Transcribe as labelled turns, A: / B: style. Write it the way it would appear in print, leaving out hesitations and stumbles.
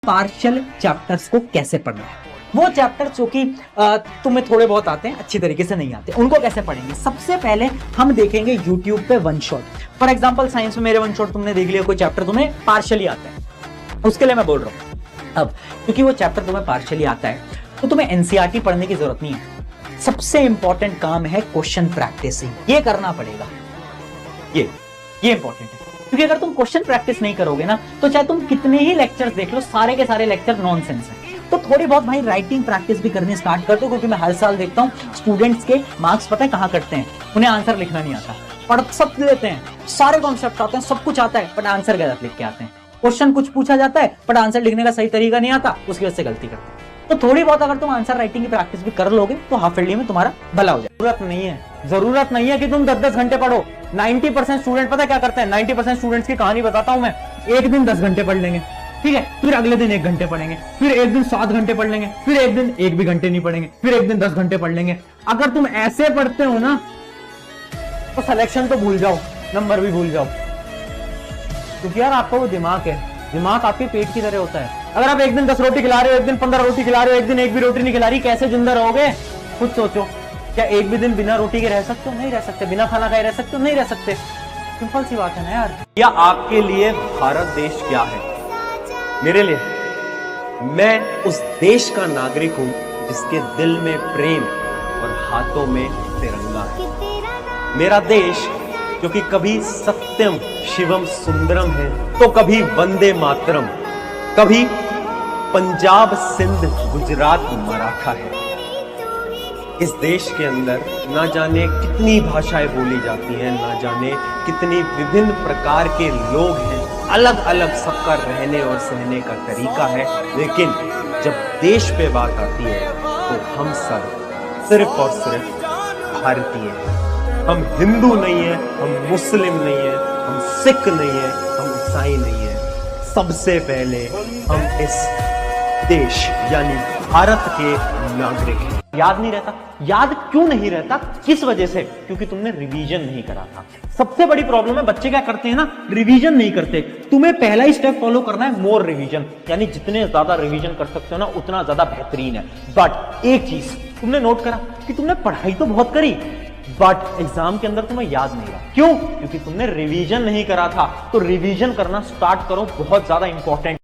A: Partial chapters को कैसे पढ़ना है। वो चैप्टर जो कि तुम्हें थोड़े बहुत आते हैं, अच्छी तरीके से नहीं आते, उनको कैसे पढ़ेंगे। सबसे पहले हम देखेंगे यूट्यूब पे one shot. For example science में मेरे वन शॉट तुमने देख लिया, कोई चैप्टर तुम्हें पार्शियली आता है, उसके लिए मैं बोल रहा हूँ। अब क्योंकि वो चैप्टर तुम्हें पार्शियली आता है तो तुम्हें एनसीईआरटी पढ़ने की जरूरत नहीं है। सबसे इंपॉर्टेंट काम है क्वेश्चन प्रैक्टिसिंग, ये करना पड़ेगा। ये इंपॉर्टेंट है, क्योंकि अगर तुम क्वेश्चन प्रैक्टिस नहीं करोगे ना तो चाहे तुम कितने ही लेक्चर्स देख लो, सारे के सारे लेक्चर नॉनसेंस हैं। तो थोड़ी बहुत भाई राइटिंग प्रैक्टिस भी करनी स्टार्ट कर दो, क्योंकि मैं हर साल देखता हूँ स्टूडेंट्स के मार्क्स पता है कहाँ कटते हैं, उन्हें आंसर लिखना नहीं आता। पढ़ सब लेते हैं, सारे कॉन्सेप्ट आते हैं, सब कुछ आता है, बट आंसर गलत लिख के आते हैं। क्वेश्चन कुछ पूछा जाता है बट आंसर लिखने का सही तरीका नहीं आता, उसकी वजह से गलती करते हैं। तो थोड़ी बहुत अगर तुम आंसर राइटिंग की प्रैक्टिस भी कर लोगे तो हाफ ईयरली में तुम्हारा भला हो जाए। जरूरत नहीं है कि तुम 10-10 घंटे पढ़ो। 90% स्टूडेंट पता क्या करते हैं, 90% स्टूडेंट्स की कहानी बताता हूं मैं। एक दिन 10 घंटे पढ़ लेंगे, ठीक है, फिर अगले दिन 1 घंटे पढ़ेंगे, फिर एक दिन 7 घंटे पढ़ लेंगे, फिर एक दिन 1 भी घंटे नहीं पढ़ेंगे, फिर एक दिन 10 घंटे पढ़ लेंगे। अगर तुम ऐसे पढ़ते हो ना तो सिलेक्शन तो भूल जाओ, नंबर भी भूल जाओ, क्योंकि यार आपका वो दिमाग है, दिमाग आपके पेट की तरह होता है। अगर आप एक दिन 10 रोटी खिला रहे हो, एक दिन 15 रोटी खिला रहे हो, एक दिन 1 भी रोटी नहीं खिला रही, कैसे जिंदा रहोगे? खुद सोचो। क्या एक भी दिन बिना रोटी के रह सकते हो? नहीं रह सकते। बिना खाना खाए रह सकते हो? नहीं रह सकते। सिंपल सी बात है ना यार।
B: या आपके लिए भारत देश क्या है? मेरे लिए मैं उस देश का नागरिक हूं जिसके दिल में प्रेम और हाथों में तिरंगा है। मेरा देश जो कि कभी सत्यम शिवम सुंदरम है तो कभी वंदे मातरम, कभी पंजाब सिंध गुजरात मराठा है। इस देश के अंदर ना जाने कितनी भाषाएं बोली जाती हैं, ना जाने कितनी विभिन्न प्रकार के लोग हैं, अलग अलग सबका रहने और सहने का तरीका है। लेकिन जब देश पे बात आती है तो हम सब सिर्फ और सिर्फ भारतीय हैं। हम हिंदू नहीं है, हम मुस्लिम नहीं है, हम सिख नहीं है, हम ईसाई नहीं है। सबसे पहले हम इस देश यानी भारत के नागरिक हैं।
C: याद नहीं रहता। याद क्यों नहीं रहता? किस वजह से? क्योंकि तुमने रिवीजन नहीं करा था। सबसे बड़ी प्रॉब्लम है बच्चे क्या करते हैं ना, रिवीजन नहीं करते। तुम्हें पहला ही स्टेप फॉलो करना है, मोर रिवीजन, यानी जितने ज्यादा रिवीजन कर सकते हो ना उतना ज्यादा बेहतरीन है। बट एक चीज तुमने नोट करा कि तुमने पढ़ाई तो बहुत करी बट एग्जाम के अंदर तुम्हें याद नहीं रहा। क्यों? क्योंकि तुमने रिवीजन नहीं करा था। तो रिवीजन करना स्टार्ट करो, बहुत ज्यादा इंपॉर्टेंट।